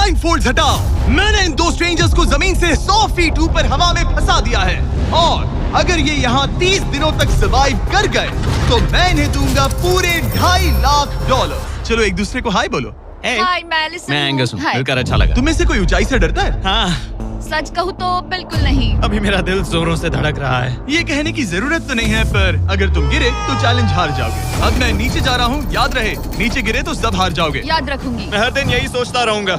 ब्लाइंडफोल्ड्स हटाओ। मैंने इन दो स्ट्रेंजर्स को जमीन से 100 फीट ऊपर हवा में फंसा दिया है और अगर ये यहाँ 30 दिनों तक सर्वाइव कर गए तो मैं इन्हें दूंगा पूरे $2.5 लाख। चलो एक दूसरे को हाय बोलो। हाय, मैं एलिसन मैं एंगस हूँ, हाय। मिलकर अच्छा लगा। तुम्हें से कोई ऊंचाई से डरता है? हाँ, सच कहूँ तो बिल्कुल नहीं। अभी मेरा दिल जोरों से धड़क रहा है। ये कहने की जरूरत तो नहीं है, पर अगर तुम गिरे तो चैलेंज हार जाओगे। अब मैं नीचे जा रहा हूँ, याद रहे नीचे गिरे तो सब हार जाओगे। याद रखूंगी। मैं हर दिन यही सोचता रहूंगा।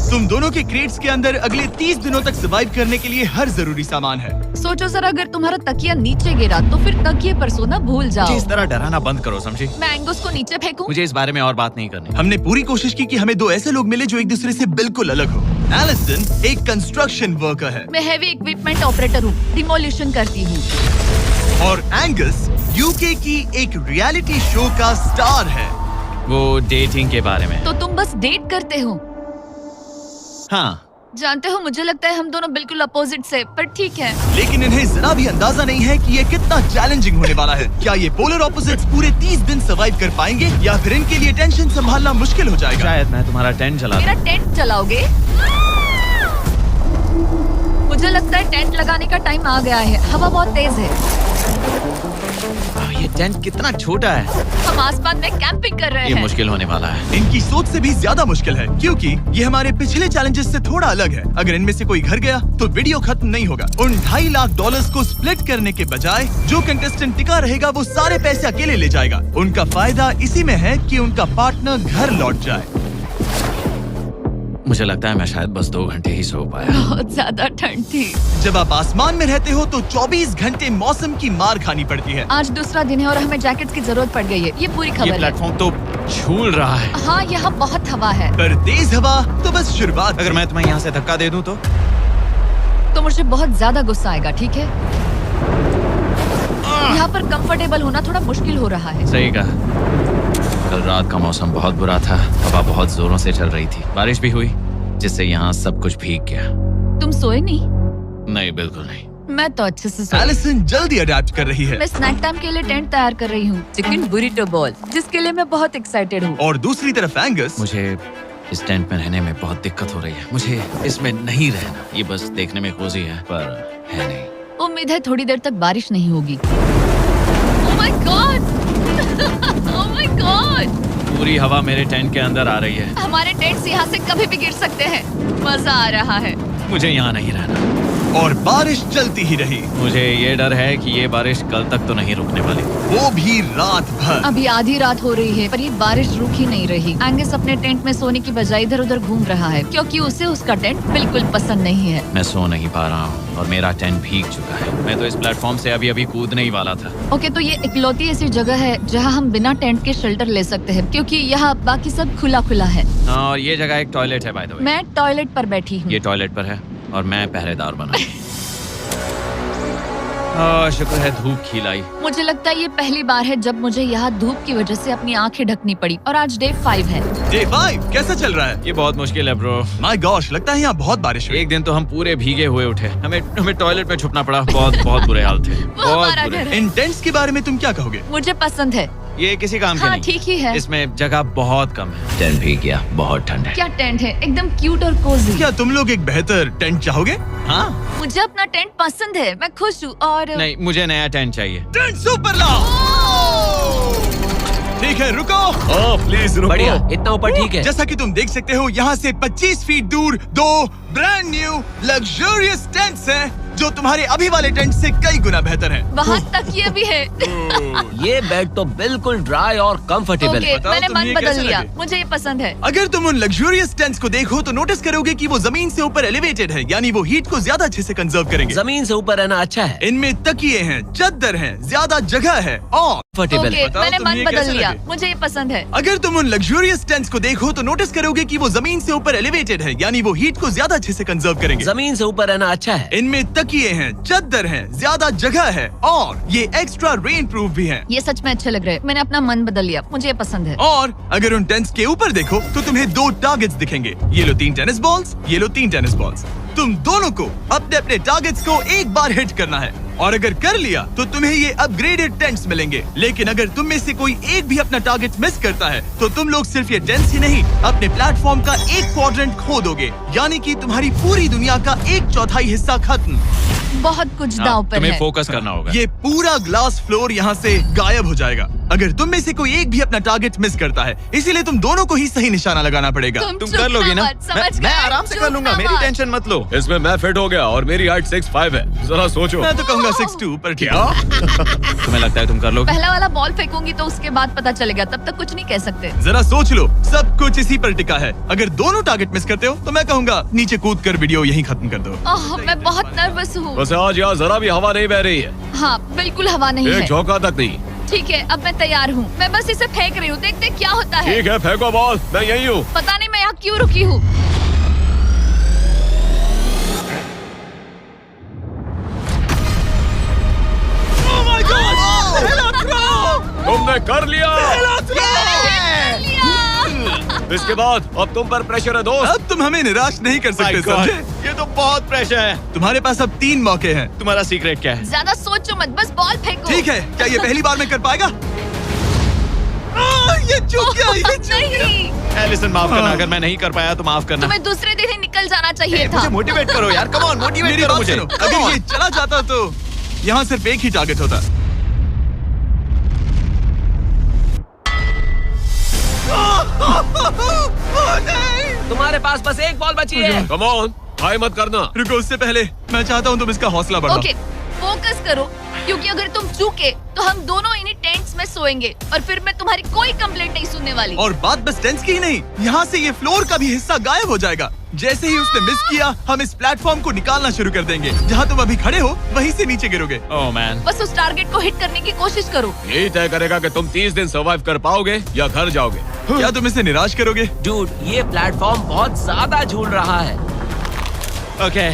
तुम दोनों के क्रेट्स के अंदर अगले 30 दिनों तक सर्वाइव करने के लिए हर जरूरी सामान है। सोचो सर, अगर तुम्हारा तकिया नीचे गिरा तो फिर तकिए पर सोना भूल जाओ। मुझे इस तरह डराना बंद करो, समझी? मैं एंगस को नीचे फेंकूं? मुझे इस बारे में और बात नहीं करनी। हमने पूरी कोशिश की कि हमें दो ऐसे लोग मिले जो एक दूसरे से बिल्कुल अलग हो। एलिसन एक कंस्ट्रक्शन वर्कर है मैं हेवी इक्विपमेंट ऑपरेटर हूँ, डिमोलिशन करती हूँ। और एंगस यूके की एक रियलिटी शो का स्टार है। वो डेटिंग के बारे में। तो तुम बस डेट करते हो? हाँ, जानते हो, मुझे लगता है हम दोनों बिल्कुल अपोजिट से, पर ठीक है। लेकिन इन्हें जरा भी अंदाजा नहीं है कि ये कितना चैलेंजिंग होने वाला है। क्या ये पोलर ऑपोजिट्स पूरे 30 दिन सर्वाइव कर पाएंगे या फिर इनके लिए टेंशन संभालना मुश्किल हो जाएगा? शायद मैं तुम्हारा टेंट जला मेरा टेंट जलाओगे? मुझे लगता है टेंट लगाने का टाइम आ गया है। हवा बहुत तेज है। ये टेंट कितना छोटा है। हम आसमान में कैंपिंग कर रहे ये हैं। मुश्किल होने वाला है। इनकी सोच से भी ज्यादा मुश्किल है क्योंकि ये हमारे पिछले चैलेंजेस से थोड़ा अलग है। अगर इनमें से कोई घर गया तो वीडियो खत्म नहीं होगा। उन $2.5 लाख को स्प्लिट करने के बजाय जो कंटेस्टेंट टिका रहेगा वो सारे पैसे अकेले ले जाएगा। उनका फायदा इसी में है कि उनका पार्टनर घर लौट जाए। मुझे लगता है मैं शायद बस 2 घंटे ही सो पाया। बहुत ज्यादा ठंड थी। जब आप आसमान में रहते हो तो 24 घंटे मौसम की मार खानी पड़ती है। आज दूसरा दिन है और हमें जैकेट्स की जरूरत पड़ गई है। ये पूरी ये खबर है। प्लेटफॉर्म तो झूल रहा है। हाँ, यहाँ बहुत हवा है। पर तेज हवा तो बस शुरुआत। अगर मैं तुम्हें यहाँ से धक्का दे दूं तो मुझे बहुत ज्यादा गुस्सा आएगा, ठीक है? यहाँ पर कंफर्टेबल होना थोड़ा मुश्किल हो रहा है। सही कहा। कल रात का मौसम बहुत बुरा था। हवा बहुत जोरों से चल रही थी। बारिश भी हुई जिससे यहाँ सब कुछ भीग गया। तुम सोए नहीं? नहीं, बिल्कुल नहीं। मैं तो अच्छे से सोई। एलिसन जल्दी अडेप्ट कर रही है मैं स्नैक टाइम के लिए टेंट तैयार कर रही हूँ, चिकन बुरिटो बॉल, जिसके लिए मैं बहुत एक्साइटेड हूँ। और दूसरी तरफ एंगस। मुझे इस टेंट में रहने में बहुत दिक्कत हो रही है। मुझे इसमें नहीं रहना। ये बस देखने में कोजी है पर है नहीं। उम्मीद है थोड़ी देर तक बारिश नहीं होगी। Oh my God! Oh my God! पूरी हवा मेरे टेंट के अंदर आ रही है। हमारे टेंट्स यहाँ से कभी भी गिर सकते हैं। मजा आ रहा है। मुझे यहाँ नहीं रहना। और बारिश चलती ही रही। मुझे ये डर है कि ये बारिश कल तक तो नहीं रुकने वाली। वो भी रात भर। अभी आधी रात हो रही है पर ये बारिश रुक ही नहीं रही। एंगस अपने टेंट में सोने की बजाय इधर उधर घूम रहा है क्योंकि उसे उसका टेंट बिल्कुल पसंद नहीं है। मैं सो नहीं पा रहा हूँ और मेरा टेंट भीग चुका है। मैं तो इस प्लेटफॉर्म से अभी कूदने ही वाला था। ओके, तो ये इकलौती ऐसी जगह है जहाँ हम बिना टेंट के शेल्टर ले सकते हैं क्योंकि यहाँ बाकी सब खुला खुला है। और ये जगह एक टॉयलेट है बाय द वे। मैं टॉयलेट पर बैठी हूँ। ये टॉयलेट पर है और मैं पहरेदार बना। शुक्र है धूप खिलाई। मुझे लगता है ये पहली बार है जब मुझे यहाँ धूप की वजह से अपनी आंखें ढकनी पड़ी। और आज डे 5 है। डे 5 कैसा चल रहा है? ये बहुत मुश्किल है ब्रो। माय गॉश, लगता है यहाँ बहुत बारिश हुई। एक दिन तो हम पूरे भीगे हुए उठे। हमें टॉयलेट में छुपना पड़ा। बहुत बुरे हाल थे। वो हमारा घर है। इन टेंट्स के बारे में तुम क्या कहोगे? मुझे पसंद है। ये किसी काम के हाँ, नहीं। ठीक ही है। इसमें जगह बहुत कम है। टेंट भीग गया। बहुत ठंड है। क्या टेंट है, एकदम क्यूट और कोजी। क्या तुम लोग एक बेहतर टेंट चाहोगे? हाँ, मुझे अपना टेंट पसंद है, मैं खुश हूँ। और नहीं, मुझे नया टेंट चाहिए। टेंट सुपर लाओ। ठीक है, रुको। प्लीज रुको। बढ़िया, इतना ऊपर ठीक है। जैसा कि तुम देख सकते हो यहाँ से 25 फीट दूर 2 ब्रांड न्यू लग्जरियस टेंट्स हैं जो तुम्हारे अभी वाले टेंट से कई गुना बेहतर हैं। वहाँ तक ये भी है। ये बेड तो बिल्कुल ड्राई और कंफर्टेबल ओके, है। बताओ मैंने तुम्हें मन ये बदल कैसे लिया। लगे? मुझे ये पसंद है। अगर तुम उन लग्जरियस टेंट्स को देखो तो नोटिस करोगे कि वो जमीन से ऊपर एलिवेटेड है, यानी वो हीट को ज्यादा अच्छे से कंजर्व करेंगे। जमीन से ऊपर रहना अच्छा है। इनमें तकिए हैं, चद्दर हैं, ज्यादा जगह है और कंफर्टेबल ओके, है। बताओ मैंने तुम्हें मन ये बदल कैसे लिया। लगे? मुझे ये पसंद है। अगर तुम उन लग्जरियस टेंट्स को देखो तो नोटिस करोगे कि वो जमीन से ऊपर एलिवेटेड है, यानी वो हीट को ज्यादा अच्छे से कंजर्व करेंगे। जमीन से ऊपर रहना अच्छा है। इनमें तकिए हैं, चद्दर हैं, ज्यादा जगह है और ये एक्स्ट्रा रेन प्रूफ भी हैं। ये सच में अच्छे लग रहे हैं। मैंने अपना मन बदल लिया, मुझे ये पसंद है। और अगर उन टेंट्स के ऊपर देखो तो तुम्हें 2 टारगेट्स दिखेंगे। ये लो 3 टेनिस बॉल्स, ये लो 3 टेनिस बॉल्स। तुम दोनों को अपने अपने टारगेट्स को एक बार हिट करना है। और अगर कर लिया तो तुम्हें ये अपग्रेडेड टेंट्स मिलेंगे। लेकिन अगर तुम में से कोई एक भी अपना टारगेट मिस करता है तो तुम लोग सिर्फ ये टेंट्स ही नहीं, अपने प्लेटफॉर्म का एक क्वाड्रेंट खो दोगे, यानी कि तुम्हारी पूरी दुनिया का 1/4 हिस्सा खत्म। बहुत कुछ दांव पर तुम्हें है। फोकस करना होगा। ये पूरा ग्लास फ्लोर यहाँ से गायब हो जाएगा अगर तुम में से कोई एक भी अपना टारगेट मिस करता है, इसीलिए तुम दोनों को ही सही निशाना लगाना पड़ेगा। तुम चुप कर लोगी ना? मत, समझ मैं गए? आराम से चुप कर लूंगा, ना मेरी मत। टेंशन मत लो। इसमें मैं फिट हो गया और मेरी हाइट 6'5" है। जरा सोचो। मैं तो कहूँगा 6'2", पर क्या? तुम्हें लगता है तुम कर लोगे? पहला वाला बॉल फेंकूंगी तो उसके बाद पता चलेगा, तब तक कुछ नहीं कह सकते। जरा सोच लो, सब कुछ इसी पर टिका है। अगर दोनों टारगेट मिस करते हो तो मैं कहूँगा नीचे कूद कर वीडियो यहीं खत्म कर दो। ओह, मैं बहुत नर्वस हूँ। बस आज यहाँ जरा भी हवा नहीं बह रही है, हाँ, बिल्कुल हवा नहीं एक है। झोंका तक नहीं। ठीक है, अब मैं तैयार हूँ। मैं बस इसे फेंक रही हूँ, देखते क्या होता है। ठीक है, फेंको बॉल, मैं यही हूँ। पता नहीं मैं यहाँ क्यों रुकी हूँ। तुमने कर लिया। इसके बाद अब तुम पर प्रेशर है दोस्त। अब तुम हमें निराश नहीं कर सकते, समझे? ये तो बहुत प्रेशर है। तुम्हारे पास अब 3 मौके हैं। तुम्हारा सीक्रेट क्या है? ज्यादा सोचो मत, बस बॉल फेंको। ठीक है, क्या ये पहली बार में कर पाएगा? ये चूक गया, ये चूक गया। नहीं, एलिसन माफ करना, अगर मैं नहीं कर पाया तो माफ करना। तुम्हें दूसरे दिन ही निकल जाना चाहिए था। मुझे मोटिवेट करो यार, कम ऑन मोटिवेट मेरी करो बात मुझे। सुनो, अगर ये चला जाता तो यहाँ सिर्फ एक ही टारगेट होता। तुम्हारे पास बस एक बॉल बची है। कम ऑन, हाई मत करना। रुको, उससे पहले मैं चाहता हूँ तुम इसका हौसला बढ़ाओ। ओके, फोकस करो, क्योंकि अगर तुम चूके तो हम दोनों इन्हीं टेंट्स में सोएंगे और फिर मैं तुम्हारी कोई कंप्लेंट नहीं सुनने वाली। और बात बस टेंस की ही नहीं, यहाँ से ये फ्लोर का भी हिस्सा गायब हो जाएगा। जैसे ही उसने मिस किया, हम इस प्लेटफॉर्म को निकालना शुरू कर देंगे। जहाँ तुम अभी खड़े हो वहीं से नीचे गिरोगे। ओह मैन, बस उस टारगेट को हिट करने की कोशिश करो। यही तय करेगा कि तुम 30 दिन सर्वाइव कर पाओगे या घर जाओगे। क्या तुम इसे निराश करोगे? डूड, ये प्लेटफॉर्म बहुत ज्यादा झूल रहा है। ओके।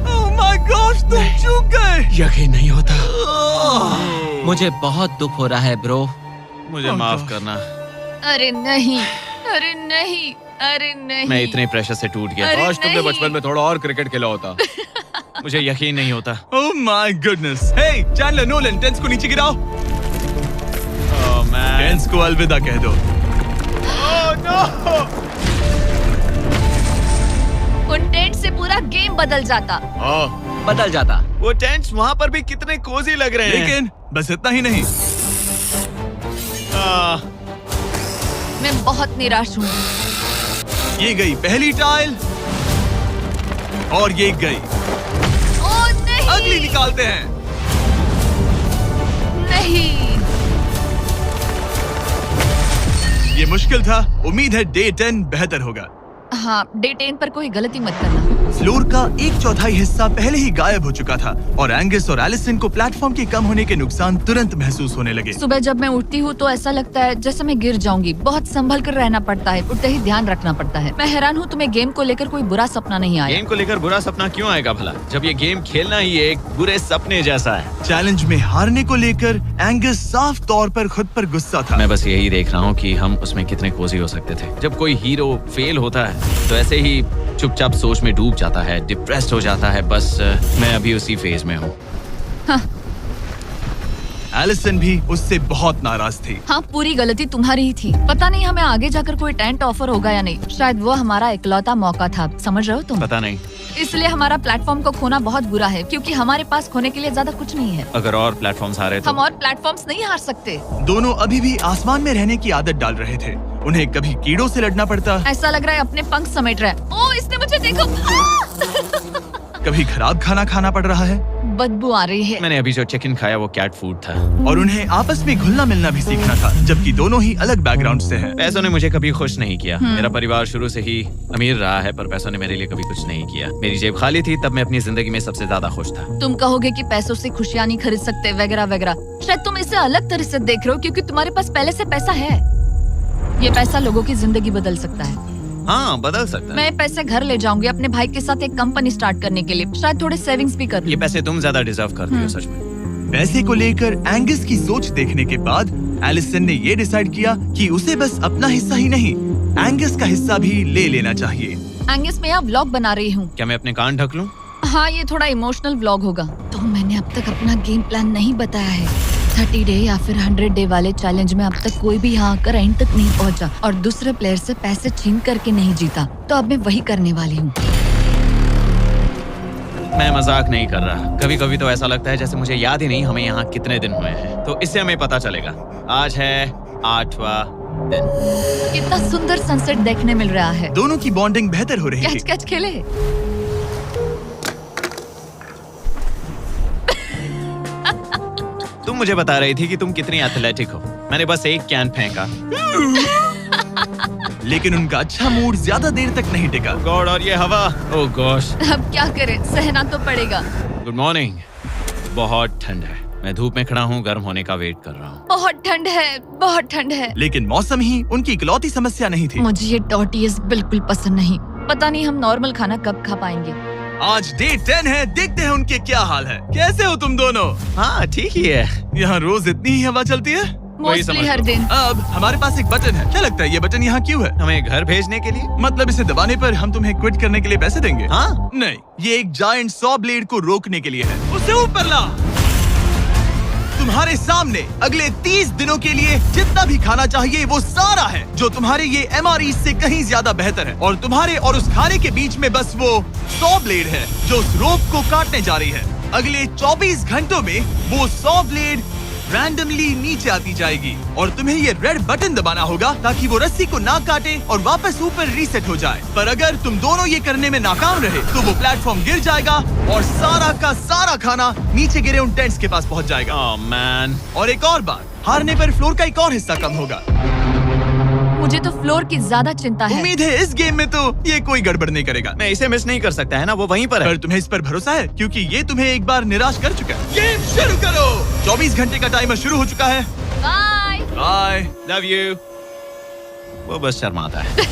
ओह माय गॉश, तुम चूक गए। यकीन नहीं होता। मुझे बहुत दुख हो रहा है ब्रो। मुझे Oh माफ God. करना, अरे नहीं, अरे नहीं, अरे नहीं। मैं इतने प्रेशर से टूट गया। अरे काश तुमने नहीं। बचपन में थोड़ा और क्रिकेट खेला होता। मुझे यकीन नहीं होता। Oh my goodness. Hey Chandler Nolan, tents को नीचे गिराओ। ओह मैन, टेंस को अलविदा कह दो। उन टेंट से पूरा गेम बदल जाता। हाँ, बदल जाता। वो टेंट्स वहाँ पर भी कितने कोजी लग रहे हैं। लेकिन बस इतना ही नहीं, मैं बहुत निराश हूँ। ये गई पहली टाइल और ये गई। ओह नहीं, अगली निकालते हैं। नहीं। ये मुश्किल था, उम्मीद है डे 10 बेहतर होगा। हाँ, डे 10 पर कोई गलती मत करना। फ्लोर का 1/4 हिस्सा पहले ही गायब हो चुका था और एंगस और एलिसन को प्लेटफॉर्म के कम होने के नुकसान तुरंत महसूस होने लगे। सुबह जब मैं उठती हूँ तो ऐसा लगता है जैसे मैं गिर जाऊंगी। बहुत संभल कर रहना पड़ता है, उठते ही ध्यान रखना पड़ता है। मैं हैरान हूँ तुम्हें गेम को लेकर कोई बुरा सपना नहीं आया। गेम को लेकर बुरा सपना क्यों आएगा भला, जब ये गेम खेलना ही एक बुरे सपने जैसा है। चैलेंज में हारने को लेकर एंगस साफ तौर पर खुद पर गुस्सा था। मैं बस यही देख रहा हूँ कि हम उसमें कितने कोजी हो सकते थे। जब कोई हीरो फेल होता है तो ऐसे ही चुपचाप सोच में डूब जाता है, डिप्रेस्ड हो जाता है। बस मैं अभी उसी फेज में हूँ। एलिसन भी उससे बहुत नाराज थी। हाँ, पूरी गलती तुम्हारी ही थी। पता नहीं हमें आगे जाकर कोई टेंट ऑफर होगा या नहीं। शायद वो हमारा इकलौता मौका था, समझ रहे हो तुम? पता नहीं, इसलिए हमारा प्लेटफॉर्म को खोना बहुत बुरा है, क्योंकि हमारे पास खोने के लिए ज्यादा कुछ नहीं है। अगर और प्लेटफॉर्म्स आ रहे तो हम और प्लेटफॉर्म्स नहीं हार सकते। दोनों अभी भी आसमान में रहने की आदत डाल रहे थे। उन्हें कभी कीड़ों से लड़ना पड़ता, ऐसा लग रहा है अपने पंख समेट रहा है। ओह, इसने मुझे देखो। कभी खराब खाना खाना पड़ रहा है बदबू आ रही है। मैंने अभी जो चिकन खाया वो कैट फूड था। और उन्हें आपस में घुलना मिलना भी सीखना था, जबकि दोनों ही अलग बैकग्राउंड से हैं। पैसों ने मुझे कभी खुश नहीं किया। मेरा परिवार शुरू से ही अमीर रहा है, पर पैसों ने मेरे लिए कभी कुछ नहीं किया। मेरी जेब खाली थी तब मैं अपनी जिंदगी में सबसे ज्यादा खुश था। तुम कहोगे कि पैसों से खुशियां नहीं खरीद सकते वगैरह वगैरह। शायद तुम इसे अलग तरह से देख रहे हो, क्योंकि तुम्हारे पास पहले से पैसा है। ये पैसा लोगों की जिंदगी बदल सकता है। हाँ, बदल सकता है। मैं पैसे घर ले जाऊंगी अपने भाई के साथ एक कंपनी स्टार्ट करने के लिए। शायद थोड़े सेविंग्स भी कर लूं। ये पैसे तुम ज्यादा डिजर्व करती हो सच में। पैसे को लेकर एंगस की सोच देखने के बाद एलिसन ने ये डिसाइड किया कि उसे बस अपना हिस्सा ही नहीं, एंगस का हिस्सा भी ले लेना चाहिए। एंगस मैं यहाँ व्लॉग बना रही हूँ। क्या मैं अपने कान ढक लूं? हाँ, ये थोड़ा इमोशनल व्लॉग होगा। तो मैंने अब तक अपना गेम प्लान नहीं बताया है। 30 डे या फिर 100 डे वाले चैलेंज में अब तक कोई भी यहाँ आकर एंड तक नहीं पहुँचा और दूसरे प्लेयर से पैसे छीन करके नहीं जीता। तो अब मैं वही करने वाली हूँ। मैं मजाक नहीं कर रहा। कभी कभी तो ऐसा लगता है जैसे मुझे याद ही नहीं हमें यहाँ कितने दिन हुए हैं। तो इससे हमें पता चलेगा। आज है 8वां दिन। कितना सुंदर सनसेट देखने मिल रहा है। दोनों की बॉन्डिंग बेहतर हो रही कैच थी। कैच खेले। तुम मुझे बता रही थी कि तुम कितनी एथलेटिक हो। मैंने बस एक कैन फेंका। लेकिन उनका अच्छा मूड ज्यादा देर तक नहीं टिका। गॉड, और ये हवा। ओह गॉश। अब क्या करें, सहना तो पड़ेगा। Good morning. बहुत ठंड है। मैं धूप में खड़ा हूँ, गर्म होने का वेट कर रहा हूँ। बहुत ठंड है, बहुत ठंड है। लेकिन मौसम ही उनकी इकलौती समस्या नहीं थी। मुझे ये टॉर्टियस बिल्कुल पसंद नहीं। पता नहीं हम नॉर्मल खाना कब खा पाएंगे। आज डे 10 है, देखते हैं उनके क्या हाल है। कैसे हो तुम दोनों? हाँ ठीक ही है। यहाँ रोज इतनी ही हवा चलती है? वही समझ मोस्टली हर लो। दिन। अब हमारे पास एक बटन है। क्या लगता है ये बटन यहाँ क्यों है? हमें घर भेजने के लिए? मतलब इसे दबाने पर हम तुम्हें क्विट करने के लिए पैसे देंगे? हाँ। नहीं, ये एक जायंट सॉ ब्लेड को रोकने के लिए है। उसे ऊपर ला। तुम्हारे सामने अगले 30 दिनों के लिए जितना भी खाना चाहिए वो सारा है, जो तुम्हारे ये MRE से कहीं ज्यादा बेहतर है। और तुम्हारे और उस खाने के बीच में बस वो सॉ ब्लेड है जो उस रोप को काटने जा रही है। अगले 24 घंटों में वो सॉ ब्लेड रैंडमली नीचे आती जाएगी और तुम्हें ये रेड बटन दबाना होगा ताकि वो रस्सी को ना काटे और वापस ऊपर रीसेट हो जाए। पर अगर तुम दोनों ये करने में नाकाम रहे तो वो प्लेटफॉर्म गिर जाएगा और सारा का सारा खाना नीचे गिरे उन टेंट्स के पास पहुंच जाएगा। Oh man. और एक और बात, हारने पर फ्लोर का एक और हिस्सा कम होगा। मुझे तो फ्लोर की ज्यादा चिंता है। उम्मीद है इस गेम में तो ये कोई गड़बड़ नहीं करेगा। मैं इसे मिस नहीं कर सकता है ना, वो वहीं पर है। पर तुम्हें इस पर भरोसा है क्योंकि ये तुम्हें एक बार निराश कर चुका है। गेम शुरू करो। 24 घंटे का टाइमर शुरू हो चुका है। बाय। बाय। Love you. वो बस शर्माता है।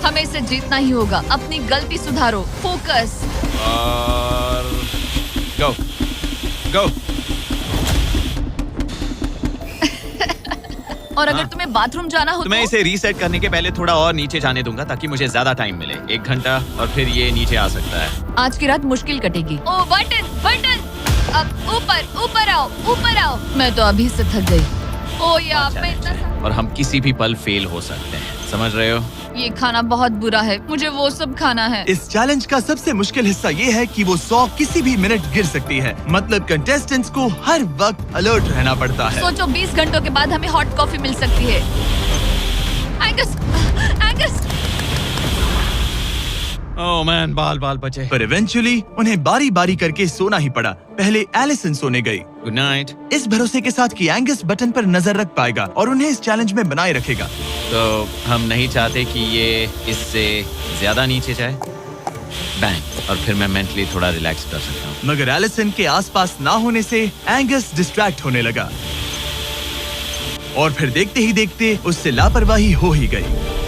हमें इसे जीतना ही होगा। अपनी गलती सुधारो। फोकस। और गो गो। और अगर तुम्हें बाथरूम जाना हो तो मैं इसे रीसेट करने के पहले थोड़ा और नीचे जाने दूंगा ताकि मुझे ज्यादा टाइम मिले। 1 घंटा और फिर ये नीचे आ सकता है। आज की रात मुश्किल कटेगी। ओ बटन बटन। अब ऊपर ऊपर आओ, ऊपर आओ। मैं तो अभी से थक गई। ओ यार, मैं इतना और हम किसी भी पल फेल हो सकते हैं, समझ रहे हो? ये खाना बहुत बुरा है। मुझे वो सब खाना है। इस चैलेंज का सबसे मुश्किल हिस्सा ये है कि वो 100 किसी भी मिनट गिर सकती है। मतलब कंटेस्टेंट्स को हर वक्त अलर्ट रहना पड़ता है। सोचो 20 घंटों के बाद हमें हॉट कॉफी मिल सकती है। Angus, Angus. ओह मैन, बाल बाल बचे। पर इवेंचुअली उन्हें बारी बारी करके सोना ही पड़ा। पहले एलिसन सोने गई, गुड नाइट। इस भरोसे के साथ कि एंगस बटन पर नजर रख पाएगा और उन्हें इस चैलेंज में बनाए रखेगा। तो हम नहीं चाहते कि ये इससे ज्यादा नीचे जाए। बैंग। और फिर मैं मेंटली थोड़ा रिलैक्स कर सकता हूँ। मगर एलिसन के आसपास ना होने से एंगस डिस्ट्रैक्ट होने लगा और फिर देखते ही देखते उससे लापरवाही हो ही गई।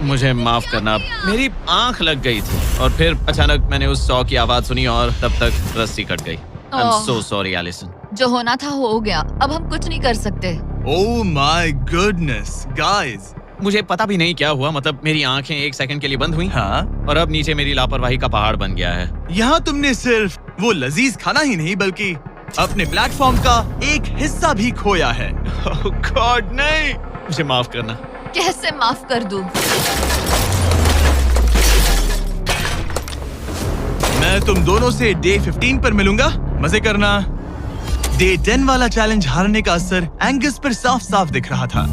मुझे माफ करना, मेरी आंख लग गई थी और फिर अचानक मैंने उस सॉ की आवाज सुनी और तब तक रस्सी कट गई। I am so sorry Alison. जो होना था हो गया। अब हम कुछ नहीं कर सकते। ओह माय गुडनेस गाइस, मुझे पता भी नहीं क्या हुआ। मतलब मेरी आंखें 1 सेकंड के लिए बंद हुई। हाँ, और अब नीचे मेरी लापरवाही का पहाड़ बन गया है। यहाँ तुमने सिर्फ वो लजीज खाना ही नहीं बल्कि अपने प्लेटफॉर्म का एक हिस्सा भी खोया है। ओह गॉड, नहीं। मुझे माफ करना। कैसे माफ कर दूं? मैं तुम दोनों से डे 15 पर मिलूंगा। मजे करना। डे 10 वाला चैलेंज हारने का असर एंगस पर साफ साफ दिख रहा था।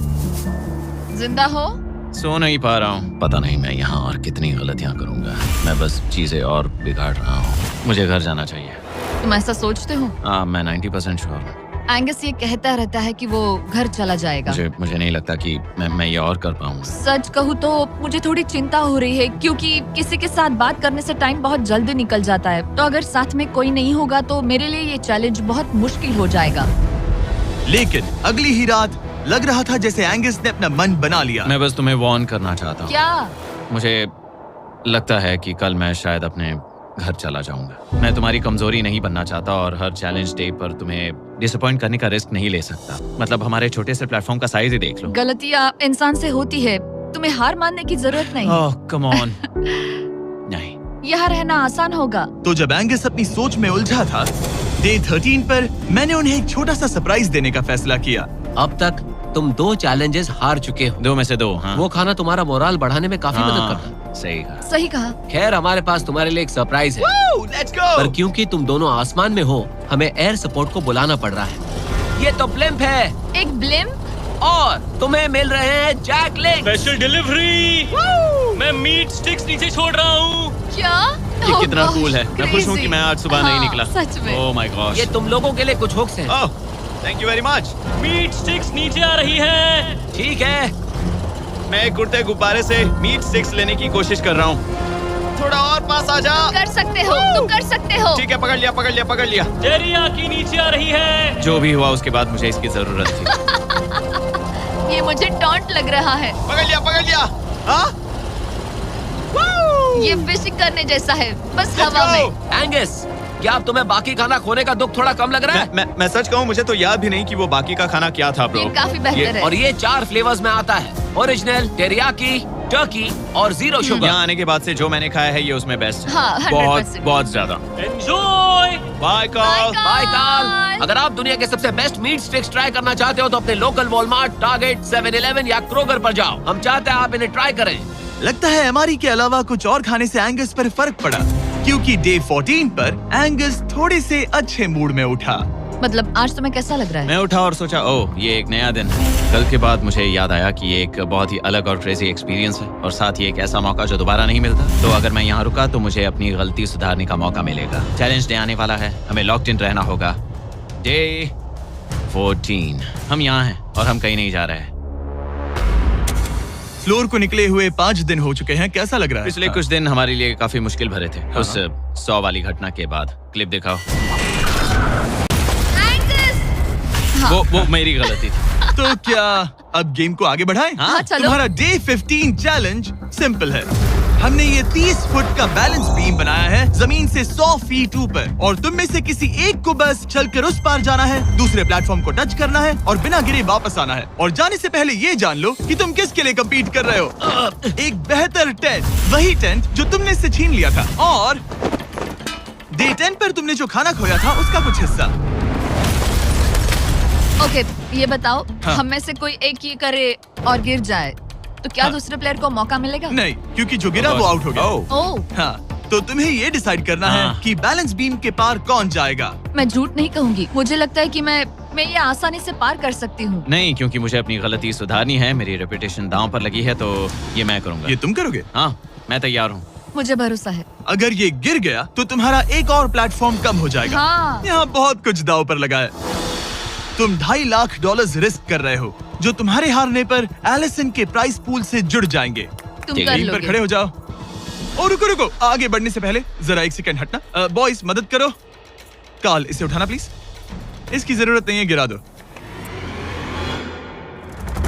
जिंदा हो? सो नहीं पा रहा हूँ। पता नहीं मैं यहाँ और कितनी गलतियाँ करूँगा। मैं बस चीजें और बिगाड़ रहा हूँ। मुझे घर जाना चाहिए। तुम ऐसा सोचते हो? हाँ, मैं 90% श्योर हूँ। एंगस ये कहता रहता है कि वो घर चला जाएगा। मुझे नहीं लगता कि मैं ये और कर पाऊंगा। सच कहूँ तो मुझे थोड़ी चिंता हो रही है, क्योंकि किसी के साथ बात करने से टाइम बहुत जल्दी निकल जाता है। तो अगर साथ में कोई नहीं होगा तो मेरे लिए ये चैलेंज बहुत मुश्किल हो जाएगा। लेकिन अगली ही रात लग रहा था जैसे एंगस ने अपना मन बना लिया। मैं बस तुम्हें वार्न करना चाहता हूँ। क्या? मुझे लगता है कि कल मैं शायद अपने घर चला जाऊंगा। मैं तुम्हारी कमजोरी नहीं बनना चाहता और हर चैलेंज डे पर तुम्हें डिसअपॉइंट करने का रिस्क नहीं ले सकता। मतलब हमारे छोटे से प्लेटफॉर्म का साइज ही देख लो। गलतियाँ इंसान से होती है, तुम्हें हार मानने की जरूरत नहीं। ओह कम ऑन। नहीं, यहाँ रहना आसान होगा। तो जब एंगस अपनी सोच में उलझा था, डे 13 पर मैंने उन्हें एक छोटा सा सरप्राइज देने का फैसला किया। अब तक तुम 2 चैलेंजेस हार चुके हो। 2 में से 2। हाँ, वो खाना तुम्हारा मोराल बढ़ाने में काफी मदद करता है। सही कहा। सही कहा। खैर, हमारे पास तुम्हारे लिए एक सरप्राइज है। Let's go. पर क्योंकि तुम दोनों आसमान में हो, हमें एयर सपोर्ट को बुलाना पड़ रहा है। ये तो ब्लिम्प है एक ब्लिम? और तुम्हें मिल रहे हैं जैक लिंक्स। Special delivery. मैं मीट स्टिक्स नीचे छोड़ रहा हूँ। क्या? ये Oh कितना gosh, कूल है। मैं खुश हूँ कि crazy। मैं आज सुबह नहीं हाँ, निकला। सच में। Oh my gosh. ये तुम लोगों के लिए कुछ हुक्स हैं। Oh, thank you very much. Meat sticks नीचे आ रही है। ठीक है, मैं एक उड़ते गुब्बारे से मीट स्टिक्स लेने की कोशिश कर रहा हूँ। थोड़ा और पास आ जा। कर सकते हो, तुम कर सकते हो। ठीक है, पकड़ लिया, पकड़ लिया, पकड़ लिया। टेरियाकी नीचे आ रही है। जो भी हुआ उसके बाद मुझे इसकी जरूरत थी। ये मुझे टॉन्ट लग रहा है। पकड़ लिया, पकड़ लिया। हाँ? ये फिशिंग करने जैसा है, बस Let's हवा go। में। एंगस, क्या अब तुम्हें बाकी खाना खोने का दुख थोड़ा कम लग रहा है? मैं सच कहूँ, मुझे तो याद भी नहीं कि वो बाकी का खाना क्या था ब्रो। ये काफी बेहतर है। और ये 4 फ्लेवर्स में आता है, ओरिजिनल, टेरियाकी, टर्की और 0 शुगर। यहाँ आने के बाद से जो मैंने खाया है ये उसमें बेस्ट है। हाँ, 100%। बहुत बहुत ज्यादा। एंजॉय। Bye call. बाय काल। अगर आप दुनिया के सबसे बेस्ट मीट स्टिक्स ट्राई करना चाहते हो तो अपने लोकल वॉलमार्ट, टारगेट, 7-Eleven या क्रोगर पर जाओ। हम चाहते हैं आप इन्हें ट्राई करें। लगता है एमआरई के अलावा कुछ और खाने से एंगस पर फर्क पड़ा, क्योंकि डे 14 पर एंगस थोड़े से अच्छे मूड में उठा। मतलब आज तुम्हें कैसा लग रहा है? मैं उठा और सोचा, ओह ये एक नया दिन है। कल के बाद मुझे याद आया कि ये एक बहुत ही अलग और क्रेजी एक्सपीरियंस है और साथ ही एक ऐसा मौका जो दोबारा नहीं मिलता। तो अगर मैं यहाँ रुका तो मुझे अपनी गलती सुधारने का मौका मिलेगा। चैलेंज डे आने वाला है, हमें लॉक्ड इन रहना होगा। डे 14 हम यहाँ हैं और हम कहीं नहीं जा रहे हैं। फ्लोर को निकले हुए 5 दिन हो चुके हैं। कैसा लग रहा है? पिछले कुछ दिन हमारे लिए काफी मुश्किल भरे थे। उस 100 वाली घटना के बाद। क्लिप दिखाओ। हाँ। वो मेरी गलती थी। तो क्या अब गेम को आगे बढ़ाएं? हाँ, चलो। तुम्हारा डे 15 चैलेंज सिंपल है। हमने ये 30 फुट का बैलेंस बीम बनाया है जमीन से 100 फीट ऊपर, और तुम में से किसी एक को बस चलकर उस पार जाना है, दूसरे प्लेटफॉर्म को टच करना है और बिना गिरे वापस आना है। और जाने से पहले ये जान लो कि तुम किसके लिए कम्पीट कर रहे हो। एक बेहतर टेंट, वही टेंट जो तुमने इससे छीन लिया था, और डे 10 पर तुमने जो खाना खोया था उसका कुछ हिस्सा। ओके, ये बताओ, हाँ। हम में से कोई एक ये करे और गिर जाए तो क्या हाँ। दूसरे प्लेयर को मौका मिलेगा? नहीं, क्योंकि जो गिरा वो आउट हो गया। ओह, हाँ, तो तुम्हें ये डिसाइड करना है हाँ। कि बैलेंस बीम के पार कौन जाएगा। मैं झूठ नहीं कहूंगी, मुझे लगता है कि मैं ये आसानी से पार कर सकती हूँ। नहीं, क्योंकि मुझे अपनी गलती सुधारनी है। मेरी रेपुटेशन दांव पर लगी है, तो ये मैं करूंगा। ये तुम करोगे? हाँ, मैं तैयार हूँ। मुझे भरोसा है। अगर ये गिर गया तो तुम्हारा एक और प्लेटफॉर्म कम हो जाएगा। हाँ। यहाँ बहुत कुछ दाव पर लगा है। तुम $2.5 लाख रिस्क कर रहे हो, जो तुम्हारे हारने पर एलिसन के प्राइस पूल से जुड़ जाएंगे। तुम ठीक कर है, टीम पर लोगे। खड़े हो जाओ। और रुको, आगे बढ़ने से पहले जरा 1 सेकंड हटना। बॉयज मदद करो। कार्ल, इसे उठाना प्लीज। इसकी जरूरत नहीं है, गिरा दो।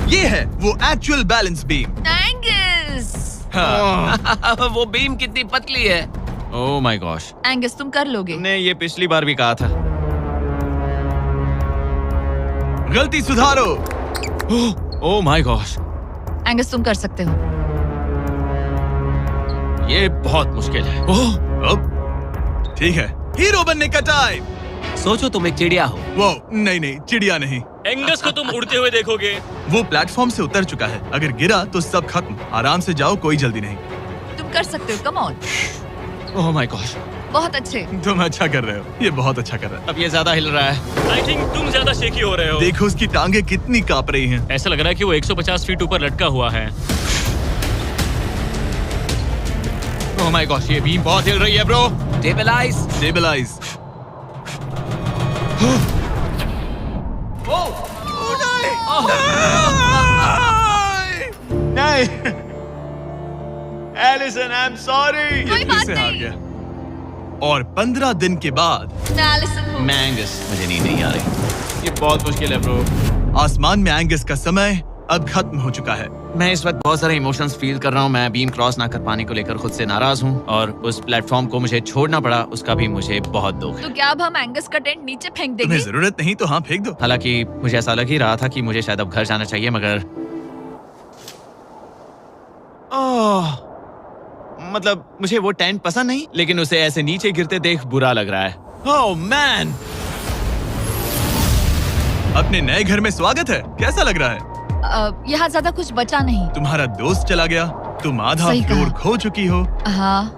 ये है वो एक्चुअल बैलेंस बीम। एंगस, हाँ। वो बीम कितनी पतली है। ओह माय गॉश, एंगस तुम कर लोगे। तुमने ये पिछली बार भी कहा था। गलती सुधारो। ओह माय गॉश, एंगस तुम कर सकते हो। ये बहुत मुश्किल है। अब ठीक है, हीरो बनने का टाइम। सोचो तुम एक चिड़िया हो। वो नहीं, चिड़िया नहीं। एंगस को तुम उड़ते हुए देखोगे। वो प्लेटफॉर्म से उतर चुका है। अगर गिरा तो सब खत्म। आराम से जाओ, कोई जल्दी नहीं। तुम कर सकते हो, come on. Oh my gosh, बहुत अच्छे। तुम अच्छा कर रहे हो, ये बहुत अच्छा कर रहा है। अब ये ज्यादा हिल रहा है। आई थिंक तुम ज्यादा शेकी हो रहे हो। देखो उसकी टांगे कितनी कांप रही हैं। ऐसा लग रहा है कि वो 150 फीट ऊपर लटका हुआ है। ओह माय गॉश, ये बीम बहुत हिल रही है ब्रो। स्टेबलाइज। स्टेबलाइज। नहीं एलिसन, आई एम सॉरी। कोई बात से हार नहीं। गया। और 15 दिन के बाद मैं एलिसन हूँ। मैं एंगस, मुझे नींद नहीं आ रही। ये बहुत मुश्किल है ब्रो। आसमान में एंगस का समय अब खत्म हो चुका है। मैं इस वक्त बहुत सारे इमोशंस फील कर रहा हूँ। मैं बीम क्रॉस ना कर पाने को लेकर खुद से नाराज हूँ और उस प्लेटफॉर्म को मुझे छोड़ना पड़ा, उसका भी मुझे बहुत दुख है। तो क्या अब हम एंगस का टेंट नीचे फेंक तुम्हें देंगे? जरूरत नहीं तो हाँ फेंक दो। हालांकि मुझे ऐसा लग ही रहा था कि मुझे शायद अब घर जाना चाहिए, मगर मतलब मुझे वो टेंट पसंद नहीं, लेकिन उसे ऐसे नीचे गिरते देख बुरा लग रहा है। Oh man! अपने नए घर में स्वागत है। कैसा लग रहा है? यहाँ ज्यादा कुछ बचा नहीं। तुम्हारा दोस्त चला गया, तुम आधा सही कहा। फ्लोर खो चुकी हो। हाँ,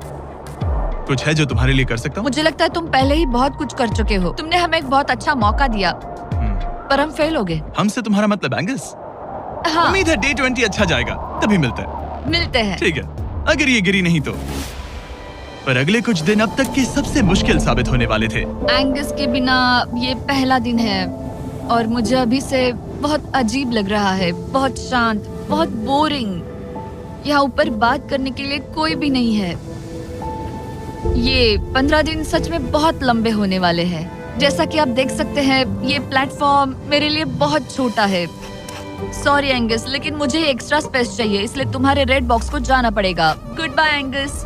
कुछ है जो तुम्हारे लिए कर सकता हूँ? मुझे लगता है तुम पहले ही बहुत कुछ कर चुके हो। तुमने हमें एक बहुत अच्छा मौका दिया, पर हम फेल हो गए। हमसे तुम्हारा मतलब एंगस? हाँ, उम्मीद है डे 20 अच्छा जाएगा, तभी मिलते हैं। मिलते हैं। ठीक है, अगर ये गिरी नहीं तो। पर अगले कुछ दिन अब तक के सबसे मुश्किल साबित होने वाले थे। एंगस के बिना ये पहला दिन है और मुझे अभी से बहुत अजीब लग रहा है, बहुत शांत, बहुत बोरिंग। यहाँ ऊपर बात करने के लिए कोई भी नहीं है। ये 15 दिन सच में बहुत लंबे होने वाले हैं। जैसा कि आप देख सकते हैं, ये प्लेटफॉर्म मेरे लिए बहुत छोटा है। सॉरी एंगस, लेकिन मुझे एक्स्ट्रा स्पेस चाहिए, इसलिए तुम्हारे रेड बॉक्स को जाना पड़ेगा। Goodbye Angus.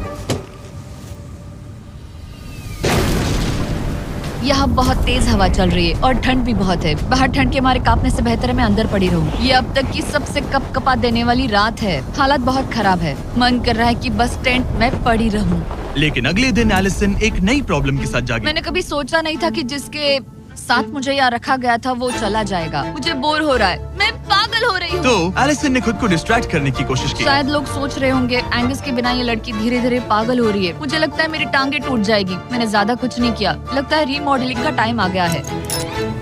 यहाँ बहुत तेज हवा चल रही है और ठंड भी बहुत है। बाहर ठंड के मारे कांपने से बेहतर है मैं अंदर पड़ी रहूं। ये अब तक की सबसे कपकपा देने वाली रात है। हालत बहुत खराब है। मन कर रहा है कि बस टेंट में पड़ी रहूं। लेकिन अगले दिन एलिसन एक नई प्रॉब्लम के साथ जागी। मैंने कभी सोचा नहीं था कि जिसके साथ मुझे यहाँ रखा गया था वो चला जाएगा। मुझे बोर हो रहा है, मैं पागल हो रही हूँ। तो एलिसन ने खुद को डिस्ट्रैक्ट करने की कोशिश की। शायद लोग सोच रहे होंगे एंगस के बिना ये लड़की धीरे धीरे पागल हो रही है। मुझे लगता है मेरी टांगे टूट जाएगी। मैंने ज्यादा कुछ नहीं किया। लगता है रीमॉडलिंग का टाइम आ गया है।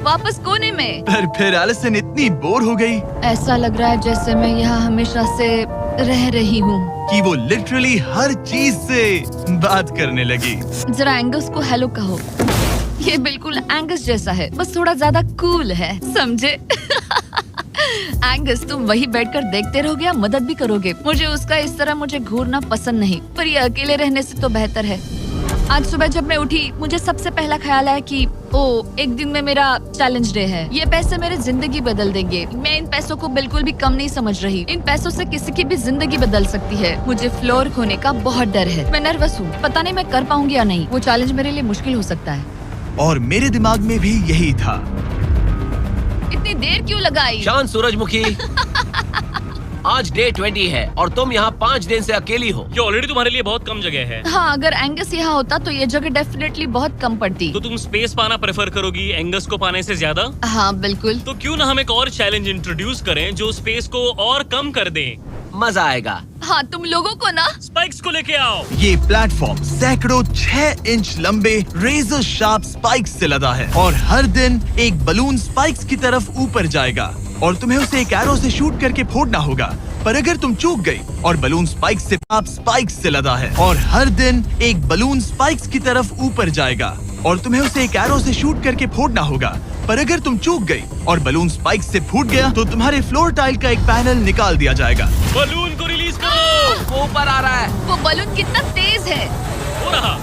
वापस कोने में। पर फिर एलिसन इतनी बोर हो गई ऐसा लग रहा है जैसे मैं यहाँ हमेशा से रह रही हूँ। कि वो लिटरली हर चीज से बात करने लगी। जरा एंगस को हेलो कहो। ये बिल्कुल एंगस जैसा है, बस थोड़ा ज्यादा कूल है, समझे? एंगस, तुम वही बैठकर देखते रहोगे या मदद भी करोगे? मुझे उसका इस तरह मुझे घूरना पसंद नहीं, पर ये अकेले रहने से तो बेहतर है। आज सुबह जब मैं उठी, मुझे सबसे पहला ख्याल आया कि एक दिन में मेरा चैलेंज डे है। ये पैसे मेरी जिंदगी बदल देंगे। मैं इन पैसों को बिल्कुल भी कम नहीं समझ रही। इन पैसों से किसी की भी जिंदगी बदल सकती है। मुझे फ्लोर खोने का बहुत डर है। मैं नर्वस हूँ, पता नहीं मैं कर पाऊंगी या नहीं। वो चैलेंज मेरे लिए मुश्किल हो सकता है। और मेरे दिमाग में भी यही था। इतनी देर क्यों लगाई? शांत सूरजमुखी। आज डे 20 है और तुम यहाँ 5 दिन से अकेली हो। ये ऑलरेडी तुम्हारे लिए बहुत कम जगह है। हाँ, अगर एंगस यहाँ होता तो ये जगह डेफिनेटली बहुत कम पड़ती। तो तुम स्पेस पाना प्रेफर करोगी एंगस को पाने से ज्यादा? हाँ बिल्कुल। तो क्यों ना हम एक और चैलेंज इंट्रोड्यूस करें जो स्पेस को और कम कर दे। मजा आएगा। हाँ, तुम लोगों को ना स्पाइक्स को लेके आओ। ये प्लेटफॉर्म सैकड़ों 6 इंच लंबे रेजर शार्प स्पाइक्स से लदा है और हर दिन एक बलून स्पाइक्स की तरफ ऊपर जाएगा और तुम्हें उसे एक एरो से शूट करके फोड़ना होगा। पर अगर तुम चूक गई और बलून स्पाइक्स से लदा है और हर दिन एक बलून स्पाइक्स की तरफ ऊपर जाएगा और तुम्हें उसे एक एरो से शूट करके फोड़ना होगा। पर अगर तुम चूक गई और बलून स्पाइक्स से फूट गया तो तुम्हारे फ्लोर टाइल का एक पैनल निकाल दिया जाएगा। बलून को रिलीज करो। वो ऊपर आ रहा है। वो बलून कितना तेज है। हो रहा।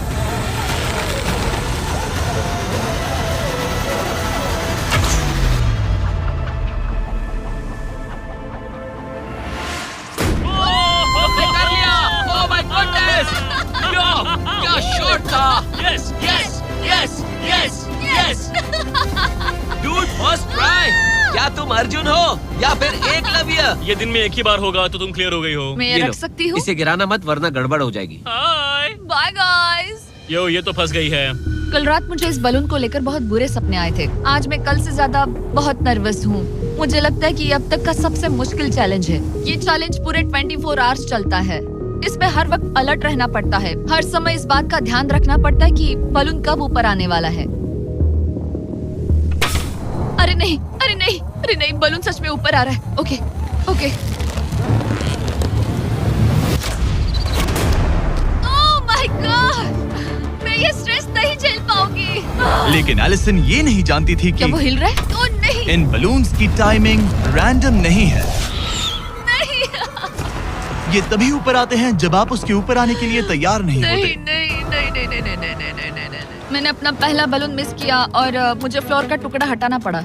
हमने कर लिया। Oh my goodness. क्या शॉट था। Yes yes yes yes yes. Dude, first try. क्या तुम अर्जुन हो या फिर एकलव्य? ये दिन में एक ही बार होगा तो तुम क्लियर हो गई हो। मैं ये ये लो। रख सकती हूँ? इसे गिराना मत वरना गड़बड़ हो जाएगी। हाय। Bye guys. यो, ये तो फंस गई है। कल रात मुझे इस बलून को लेकर बहुत बुरे सपने आए थे। आज मैं कल से ज्यादा बहुत नर्वस हूँ। मुझे लगता है कि ये अब तक का सबसे मुश्किल चैलेंज है। ये चैलेंज पूरे 24 आवर्स चलता है। इसमें हर वक्त अलर्ट रहना पड़ता है। हर समय इस बात का ध्यान रखना पड़ता है कि बलून कब ऊपर आने वाला है। अरे नहीं, अरे नहीं, अरे नहीं, बलून सच में ऊपर आ रहा है। Okay, okay. Oh my God, मैं ये स्ट्रेस नहीं झेल पाऊंगी। लेकिन एलिसन ये नहीं जानती थी क्या कि वो हिल रहा है? तो नहीं इन बलून्स की टाइमिंग रैंडम नहीं है। नहीं ये तभी ऊपर आते हैं जब आप उसके ऊपर आने के लिए तैयार नहीं नहीं होते। नहीं नहीं नहीं नहीं नहीं नहीं नहीं नहीं नहीं नहीं। मैंने अपना पहला बलून मिस किया और मुझे फ्लोर का टुकड़ा हटाना पड़ा।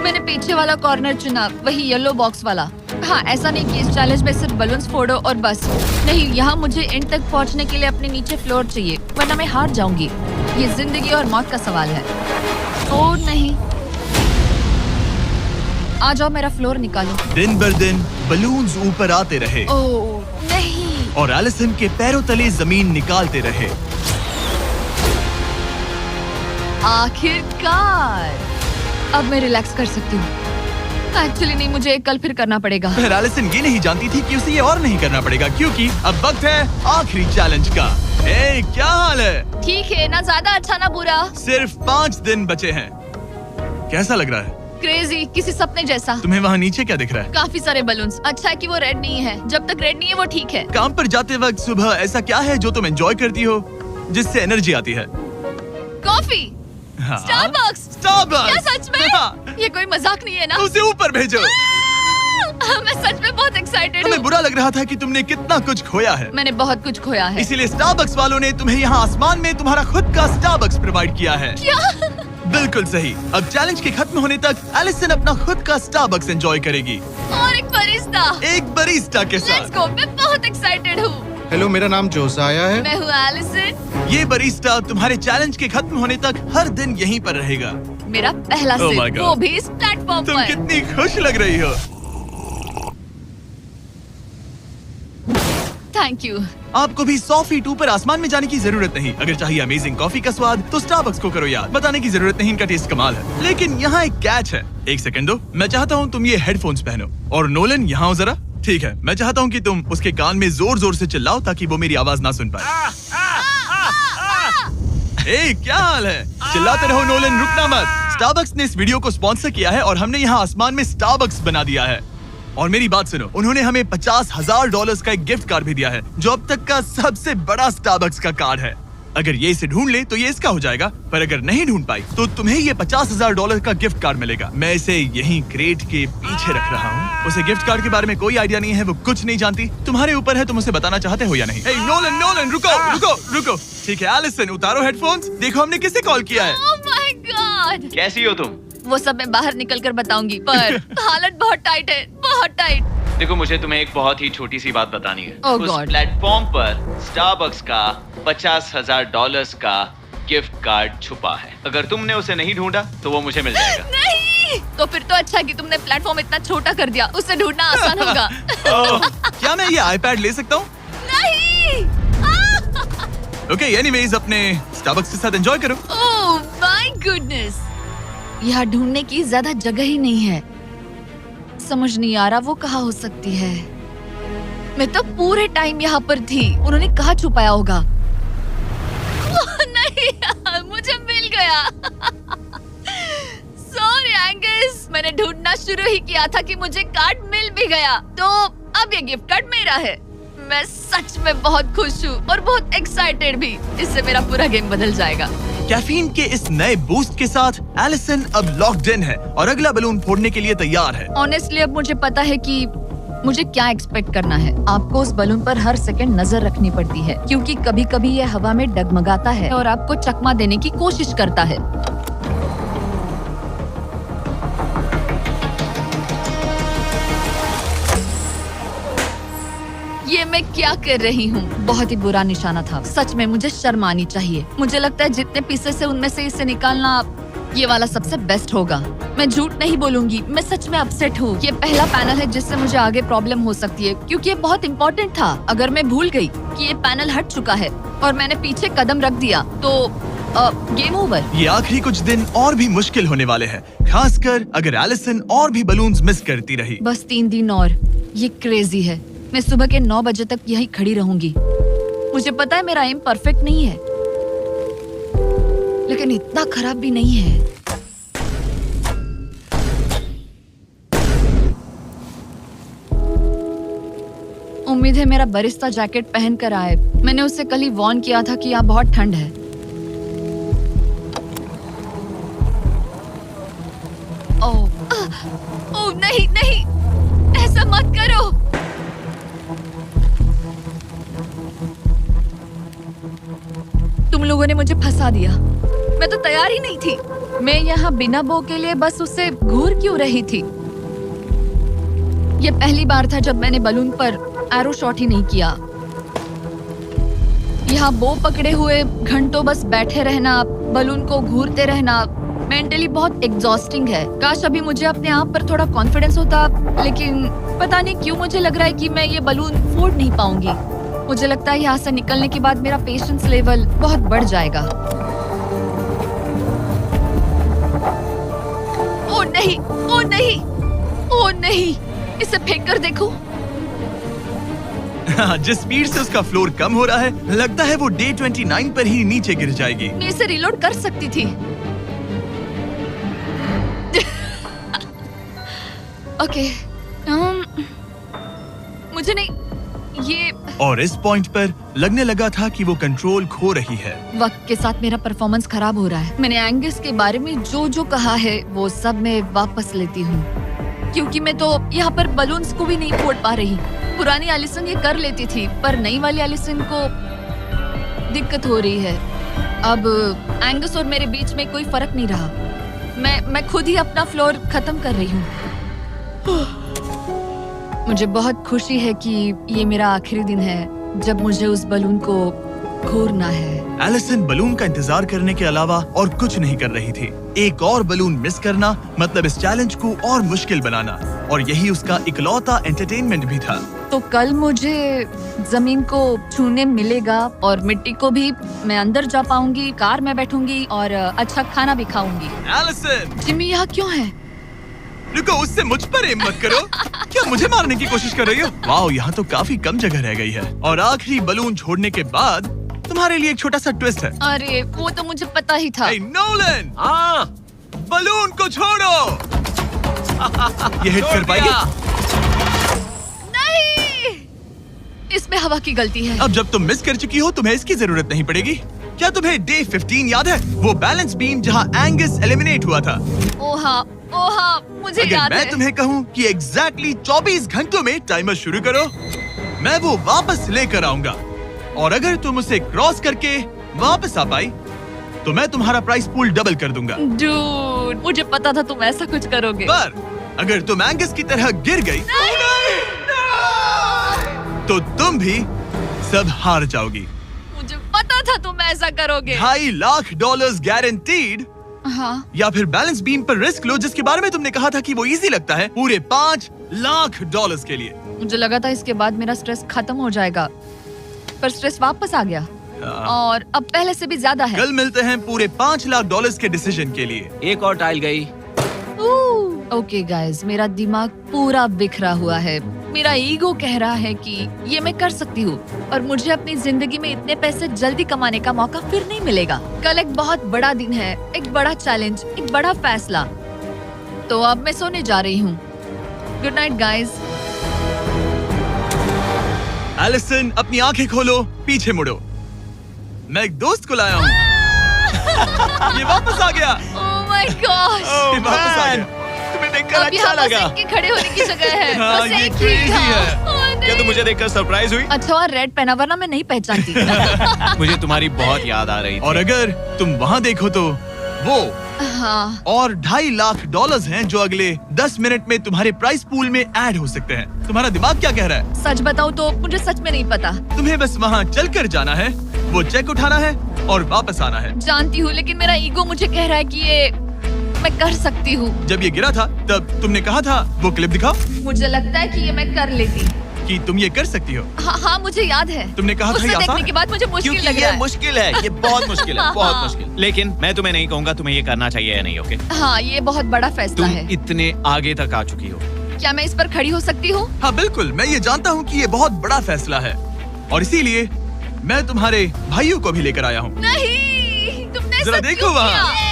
मैंने पीछे वाला कॉर्नर चुना, वही येलो बॉक्स वाला। हाँ, ऐसा नहीं कि इस चैलेंज में सिर्फ बलून्स फोड़ो और बस। नहीं, यहाँ मुझे एंड तक पहुँचने के लिए अपने नीचे फ्लोर चाहिए, वरना मैं हार जाऊंगी। ये जिंदगी और मौत का सवाल है। ओ नहीं, आ जाओ, मेरा फ्लोर निकालो। दिन बर दिन बलून्स ऊपर आते रहे ओ नहीं, और एलिसन के पैरों तले जमीन निकालते रहे। आखिरकार अब मैं रिलैक्स कर सकती हूँ। एक्चुअली नहीं, मुझे कल फिर करना पड़ेगा। फिर एलिसन ये नहीं जानती थी कि उसे ये और नहीं करना पड़ेगा, क्योंकि अब वक्त है आखिरी चैलेंज का। ए, क्या हाल है? ठीक है, ना ज्यादा अच्छा ना बुरा। सिर्फ 5 दिन बचे हैं। कैसा लग रहा है? क्रेजी, किसी सपने जैसा। तुम्हें वहाँ नीचे क्या दिख रहा है? काफी सारे बलून्स। अच्छा है कि वो रेड नहीं है। जब तक रेड नहीं है वो ठीक है। काम पर जाते वक्त सुबह ऐसा क्या है जो तुम एंजॉय करती हो, जिससे एनर्जी आती है? कॉफी। हाँ? स्टारबक्स। स्टारबक्स। क्या सच में? हाँ। ये कोई मजाक नहीं है ना? उसे ऊपर भेजो। मैं सच में बहुत एक्साइटेड हमें हूँ। बुरा लग रहा था कि तुमने कितना कुछ खोया है, मैंने बहुत कुछ खोया है। इसीलिए स्टारबक्स वालों ने तुम्हें यहाँ आसमान में तुम्हारा खुद का स्टारबक्स प्रोवाइड किया है। क्या? बिल्कुल सही। अब चैलेंज के खत्म होने तक एलिसन अपना खुद का स्टारबक्स एंजॉय करेगी, और एक बरिस्ता। एक बरिस्टा के लेट्स साथ। गो, मैं बहुत एक्साइटेड हूँ। हेलो, मेरा नाम जोसाया है। मैं हूँ एलिसन। ये बरिस्टा तुम्हारे चैलेंज के खत्म होने तक हर दिन यहीं पर रहेगा। मेरा पहला Oh my सिप, God. वो भी इस प्लेटफॉर्म तुम पर। कितनी खुश लग रही हो। Thank you. आपको भी 100 फीट ऊपर आसमान में जाने की जरूरत नहीं। अगर चाहिए अमेजिंग कॉफी का स्वाद तो स्टारबक्स को करो याद। बताने की जरूरत नहीं, इनका टेस्ट कमाल है। लेकिन यहाँ एक कैच है। एक सेकंड दो, मैं चाहता हूँ तुम ये हेडफोन्स पहनो। और नोलन, यहाँ आओ जरा। ठीक है, मैं चाहता हूँ कि तुम उसके कान में जोर जोर से चिल्लाओ ताकि वो मेरी आवाज ना सुन पाए। ए, क्या हाल है? चिल्लाते रहो नोलन, रुकना मत। स्टारबक्स ने इस वीडियो को स्पॉन्सर किया है और हमने यहाँ आसमान में स्टारबक्स बना दिया है। और मेरी बात सुनो, उन्होंने हमें $50,000 का एक गिफ्ट कार्ड भी दिया है, जो अब तक का सबसे बड़ा स्टारबक्स का कार्ड है। अगर ये इसे ढूंढ ले तो ये इसका हो जाएगा, पर अगर नहीं ढूंढ पाई तो तुम्हें ये $50,000 का गिफ्ट कार्ड मिलेगा। मैं इसे यहीं क्रेट के पीछे रख रहा हूँ। उसे गिफ्ट कार्ड के बारे में कोई आइडिया नहीं है, वो कुछ नहीं जानती। तुम्हारे ऊपर है, तुम उसे बताना चाहते हो या नहीं। ए, नोलन, नोलन, रुको रुको रुको। ठीक है एलिसन, उतारो हेडफोन्स। देखो हमने किसे कॉल किया है। Oh my God. कैसी हो तुम? वो सब मैं बाहर निकल कर बताऊंगी, पर हालत बहुत टाइट है, बहुत टाइट। देखो, मुझे तुम्हें एक बहुत ही छोटी सी बात बतानी है। Oh उस God. प्लेटफॉर्म पर स्टारबक्स का $50,000 का गिफ्ट कार्ड छुपा है। अगर तुमने उसे नहीं ढूंढा तो वो मुझे मिल जाएगा। नहीं, तो फिर तो अच्छा कि तुमने प्लेटफॉर्म इतना छोटा कर दिया, उससे ढूंढना आसान होगा। क्या मैं ये आईपैड ले सकता हूँ? नहीं। ओके, एनीवेज अपने स्टारबक्स के साथ एंजॉय करो। ओह माय गुडनेस, यहाँ ढूंढने की ज्यादा जगह ही नहीं है। समझ नहीं आ रहा वो कहाँ हो सकती है। मैं तो पूरे टाइम यहाँ पर थी, उन्होंने कहाँ छुपाया होगा। ओह, नहीं, मुझे मिल गया। सॉरी एंगस, मैंने ढूंढना शुरू ही किया था कि मुझे कार्ड मिल भी गया, तो अब ये गिफ्ट कार्ड मेरा है। मैं सच में बहुत खुश हूँ और बहुत एक्साइटेड भी। इससे मेरा पूरा गेम बदल जाएगा। कैफीन के इस नए बूस्ट के साथ एलिसन अब लॉक्ड इन है और अगला बलून फोड़ने के लिए तैयार है। ऑनेस्टली अब मुझे पता है कि मुझे क्या एक्सपेक्ट करना है। आपको उस बलून पर हर सेकंड नजर रखनी पड़ती है, क्योंकि कभी कभी यह हवा में डगमगाता है और आपको चकमा देने की कोशिश करता है। ये मैं क्या कर रही हूँ? बहुत ही बुरा निशाना था। सच में मुझे शर्म आनी चाहिए। मुझे लगता है जितने पीसेस है उनमें से इसे निकालना ये वाला सबसे बेस्ट होगा। मैं झूठ नहीं बोलूंगी, मैं सच में अपसेट हूँ। ये पहला पैनल है जिससे मुझे आगे प्रॉब्लम हो सकती है, क्योंकि ये बहुत इम्पोर्टेंट था। अगर मैं भूल गई कि ये पैनल हट चुका है और मैंने पीछे कदम रख दिया तो गेम ओवर। ये आखिरी कुछ दिन और भी मुश्किल होने वाले हैं, खासकर अगर एलिसन और भी बलून्स मिस करती रही। बस 3 दिन और। ये क्रेजी है। मैं सुबह के 9 बजे तक यहीं खड़ी रहूंगी। मुझे पता है मेरा एम परफेक्ट नहीं है, लेकिन इतना खराब भी नहीं है। उम्मीद है मेरा बरिस्ता जैकेट पहन कर आए। मैंने उससे कल ही वार्न किया था कि यहाँ बहुत ठंड है। मत करो। तुम लोगों ने मुझे फंसा दिया। मैं तो तैयार ही नहीं थी। मैं यहाँ बिना बो के लिए बस उससे घूर क्यों रही थी? ये पहली बार था जब मैंने बलून पर एरो शॉट ही नहीं किया। यहाँ बो पकड़े हुए घंटों बस बैठे रहना, बलून को घूरते रहना मेंटली बहुत एग्जॉस्टिंग है। काश अभी मुझे अपने आप पर थोड़ा कॉन्फिडेंस होता, लेकिन पता नहीं क्यों मुझे लग रहा है कि मैं ये बलून फोड़ नहीं पाऊंगी। मुझे लगता है यहाँ से निकलने के बाद मेरा पेशेंस लेवल बहुत बढ़ जाएगा। ओ नहीं, ओ नहीं, ओ नहीं, इसे फेंक कर देखो। जिस स्पीड से उसका फ्लोर कम हो रहा है, लगता है वो डे 29 पर ही नीचे गिर जाएगी। मैं इसे रिलोड कर सकती थी। ओके, मुझे नहीं ये। और इस पॉइंट पर लगने लगा था कि वो कंट्रोल खो रही है। वक्त के साथ मेरा परफॉर्मेंस खराब हो रहा है। मैंने एंगस के बारे में जो जो कहा है वो सब मैं वापस लेती हूँ, क्योंकि मैं तो यहाँ पर बलून्स को भी नहीं फोड़ पा रही। पुरानी एलिसन ये कर लेती थी, पर नई वाली एलिसन को दिक्कत हो रही है। अब एंगस और मेरे बीच में कोई फर्क नहीं रहा। मैं खुद ही अपना फ्लोर खत्म कर रही हूँ। मुझे बहुत खुशी है कि ये मेरा आखिरी दिन है जब मुझे उस बलून को घूरना है। एलिसन बलून का इंतजार करने के अलावा और कुछ नहीं कर रही थी। एक और बलून मिस करना मतलब इस चैलेंज को और मुश्किल बनाना, और यही उसका इकलौता एंटरटेनमेंट भी था। तो कल मुझे जमीन को छूने मिलेगा और मिट्टी को भी। मैं अंदर जा पाऊंगी, कार में बैठूंगी और अच्छा खाना भी खाऊंगी। एलिसन, जिमी यहाँ क्यों है? रुको, उससे मुझ पर एम मत करो। क्या मुझे मारने की कोशिश कर रही हो? वाओ, यहाँ तो काफी कम जगह रह गई है। और आखिरी बलून छोड़ने के बाद तुम्हारे लिए एक छोटा सा ट्विस्ट है। अरे वो तो मुझे पता ही था। Hey, नोलन, हाँ, बलून को छोड़ो। ये हिट कर पाएगी? नहीं, इसमें हवा की गलती है। अब जब तुम मिस कर चुकी हो, तुम्हें इसकी जरूरत नहीं पड़ेगी। क्या तुम्हें डे 15 याद है? वो बैलेंस बीम जहाँ एंगस एलिमिनेट हुआ था। ओह हाँ, मुझे अगर याद मैं है। तुम्हें कहूँ कि एग्जैक्टली 24 घंटों में टाइमर शुरू करो, मैं वो वापस लेकर आऊंगा। और अगर तुम उसे क्रॉस करके वापस आ पाई, तो मैं तुम्हारा प्राइस पूल डबल कर दूंगा। डूड, मुझे पता था तुम ऐसा कुछ करोगे। पर अगर तुम एंगस की तरह गिर गई, तो तुम भी सब हार जाओगी। मुझे पता था तुम ऐसा करोगे। $2.5 लाख गारंटीड। हाँ, या फिर बैलेंस बीम पर रिस्क लो, जिसके बारे में तुमने कहा था कि वो इजी लगता है, पूरे $5 लाख के लिए। मुझे लगा था इसके बाद मेरा स्ट्रेस खत्म हो जाएगा, पर स्ट्रेस वापस आ गया और अब पहले से भी ज्यादा है। कल मिलते हैं पूरे $5 लाख के डिसीजन के लिए। एक और टाइल गई। ओके गाइस, मेरा दिमाग पूरा बिखरा हुआ है। मेरा ईगो कह रहा है कि ये मैं कर सकती हूँ और मुझे अपनी जिंदगी में इतने पैसे जल्दी कमाने का मौका फिर नहीं मिलेगा। कल एक बहुत बड़ा दिन है, एक बड़ा चैलेंज, एक बड़ा फैसला। तो अब मैं सोने जा रही हूँ। Good night guys. एलिसन, अपनी आंखें खोलो, पीछे मुड़ो। मैं एक दोस्त को लाया हूँ। ये वापस आ गया। ओह माय गॉड, ये वापस आ गया। तुम्हें देखकर अब अच्छा यहाँ बस लगा। एक के खड़े होने की जगह है। हाँ, बस ये एक ही crazy था। है। ओह, क्या नहीं। तुम मुझे देखकर सरप्राइज हुई? अच्छा और रेड पहना, वरना मैं नहीं पहचानती। मुझे तुम्हारी बहुत याद आ रही थी। और अगर तुम वहाँ देखो तो वो हाँ, और $2.5 लाख हैं जो अगले 10 मिनट में तुम्हारे प्राइस पूल में ऐड हो सकते हैं। तुम्हारा दिमाग क्या कह रहा है? सच बताऊँ तो मुझे सच में नहीं पता। तुम्हें बस वहाँ चलकर जाना है, वो चेक उठाना है और वापस आना है। जानती हूँ, लेकिन मेरा ईगो मुझे कह रहा है कि ये मैं कर सकती हूँ। जब ये गिरा था तब तुमने कहा था, वो क्लिप दिखाओ, मुझे लगता है कि ये मैं कर लेती। कि तुम ये कर सकती हो। हाँ, मुझे याद है। तुमने कहा था उसे ये आसान देखने है। के बाद मुझे मुश्किल क्योंकि लग ये रहा है। मुश्किल है, ये बहुत मुश्किल है, बहुत हाँ। मुश्किल। लेकिन मैं तुम्हें नहीं कहूंगा तुम्हें ये करना चाहिए या नहीं, ओके? हाँ, ये बहुत बड़ा फैसला तुम है। इतने आगे तक आ चुकी हो। क्या मैं इस पर खड़ी हो सकती हूँ? हाँ बिल्कुल, मैं ये जानता हूँ कि ये बहुत बड़ा फैसला है और इसीलिए मैं तुम्हारे भाइयों को भी लेकर आया हूँ। नहीं, तुमने जरा ऐसा देखो क्यों वहाँ। किया?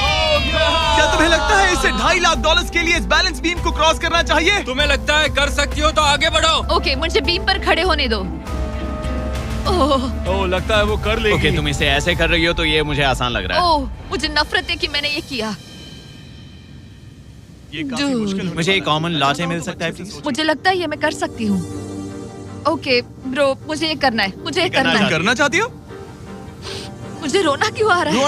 क्या तुम्हें लगता है इसे $2.5 लाख के लिए इस बैलेंस बीम को क्रॉस करना चाहिए? तुम्हें लगता है कर सकती हो तो आगे बढ़ो। ओके, मुझे बीम पर खड़े होने दो। ओह, ओह, लगता है वो कर लेगी। ओके, तुम इसे ऐसे कर रही हो तो ये मुझे आसान लग रहा है। ओह, मुझे नफरत है कि मैंने ये किया। ये काफी Dude. मुश्किल होने मुझे एक वाला है। कॉमन लॉटे मैं मिल चाहता हूँ सकता है तुम अच्छे से प्लीज? सोचो। मुझे लगता है ये मैं कर सकती हूँ। ओके ब्रो, मुझे ये करना है, मुझे ये करना करना है। तुम करना चाहती हो? मुझे रोना क्यों आ रहा है?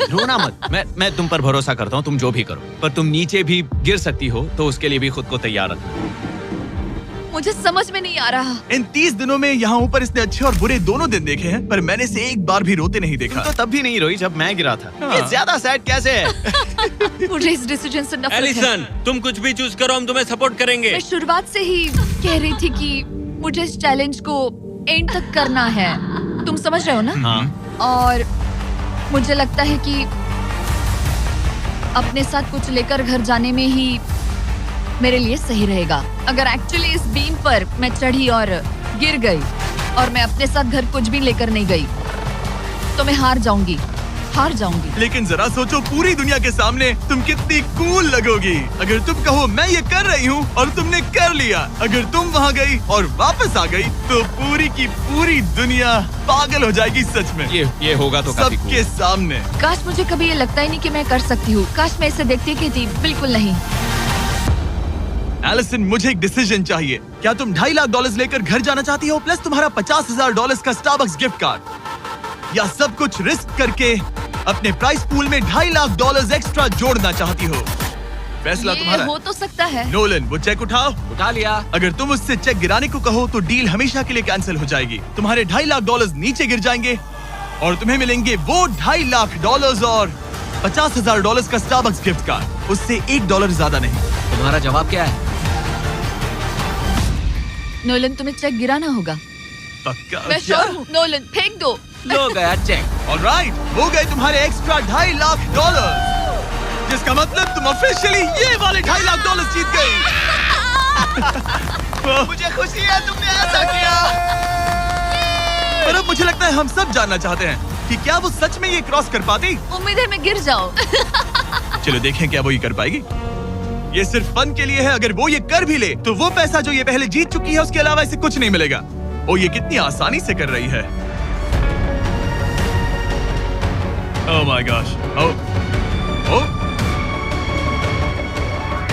रोना मत। मैं तुम पर भरोसा करता हूँ, तुम जो भी करो, पर तुम नीचे भी गिर सकती हो, तो उसके लिए भी खुद को तैयार रखना। मुझे समझ में नहीं आ रहा। इन 30 दिनों में यहाँ ऊपर इसने अच्छे और बुरे दोनों दिन देखे हैं, पर मैंने इसे एक बार भी रोते नहीं देखा। तो तब भी नहीं रोई जब मैं गिरा था। हाँ। ये ज्यादा सैड कैसे है? मुझे इस डिसीजन से नफरत है। एलिसन, तुम कुछ भी चूज करो, हम तुम्हें सपोर्ट करेंगे। मैं शुरुआत से ही कह रही थी कि मुझे इस चैलेंज को एंड तक करना है। तुम समझ रहे हो ना? हाँ। और मुझे लगता है कि अपने साथ कुछ लेकर घर जाने में ही मेरे लिए सही रहेगा। अगर एक्चुअली इस बीम पर मैं चढ़ी और गिर गई और मैं अपने साथ घर कुछ भी लेकर नहीं गई, तो मैं हार जाऊंगी। लेकिन जरा सोचो, पूरी दुनिया के सामने तुम कितनी कूल लगोगी अगर तुम कहो मैं ये कर रही हूँ और तुमने कर लिया। अगर तुम वहाँ गई और वापस आ गई तो पूरी की पूरी दुनिया पागल हो जाएगी सच में। ये होगा तो काफी सबके सामने। काश मुझे कभी ये लगता ही नहीं कि मैं कर सकती हूँ। काश मैं इसे देखती की थी। बिल्कुल नहीं। एलिसन, मुझे एक डिसीजन चाहिए। क्या तुम $2.5 लाख लेकर घर जाना चाहती हो प्लस तुम्हारा $50,000 का स्टारबक्स गिफ्ट कार्ड, या सब कुछ रिस्क करके अपने प्राइस पूल में $2.5 लाख एक्स्ट्रा जोड़ना चाहती हो? फैसला ये तुम्हारा हो तो सकता है। नोलन, वो चेक उठाओ। उठा लिया। अगर तुम उससे चेक गिराने को कहो तो डील हमेशा के लिए कैंसिल हो जाएगी। तुम्हारे $2.5 लाख नीचे गिर जाएंगे और तुम्हें मिलेंगे वो $2.5 लाख और $50,000 का स्टारबक्स गिफ्ट कार्ड। उससे $1 ज्यादा नहीं। तुम्हारा जवाब क्या है? नोलन, तुम्हें चेक गिराना होगा। पक्का? मैं श्योर हूँ। नोलन, फेंक दो। लो गया चेक। ऑलराइट, हो गए तुम्हारे एक्स्ट्रा $2.5 लाख, जिसका मतलब तुम ऑफिशियली ये वाले $2.5 लाख जीत गई। मुझे खुशी है तुमने ऐसा किया। पर अब मुझे लगता है हम सब जानना चाहते हैं कि क्या वो सच में ये क्रॉस कर पाती। उम्मीद है मैं गिर जाऊं। चलो देखें क्या वो ये कर पाएगी। ये सिर्फ फन के लिए है। अगर वो ये कर भी ले तो वो पैसा जो ये पहले जीत चुकी है उसके अलावा इसे कुछ नहीं मिलेगा। ओ, ये कितनी आसानी से कर रही है। ओह माय गॉश। ओ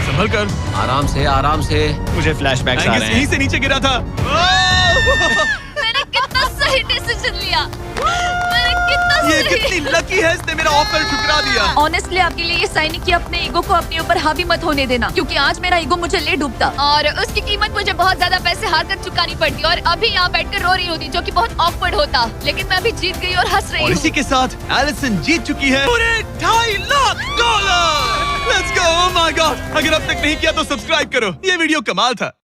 संभल कर। आराम से। मुझे फ्लैशबैक्स आ एंगस रहे यहीं हैं। से नीचे गिरा था। मैंने कितना सही डिसीजन लिया। मैंने कितना ये सही। कितनी लकी है, इसने मेरा ऑफर ठुकरा दिया। ऑनेस्टली आपके लिए ये साइन कि अपने ईगो को अपने ऊपर हावी मत होने देना, क्योंकि आज मेरा ईगो मुझे ले डूबता और उसकी कीमत मुझे बहुत ज्यादा पैसे हार कर चुकानी पड़ती और अभी यहाँ बैठकर रो रही होती, जो कि बहुत ऑकवर्ड होता। लेकिन मैं अभी जीत गई और हंस रही और हूँ। इसी के साथ एलिसन जीत चुकी है पूरे $2.5 lakh. Let's go. Oh my God, अगर अब तक नहीं किया तो सब्सक्राइब करो। ये वीडियो कमाल था।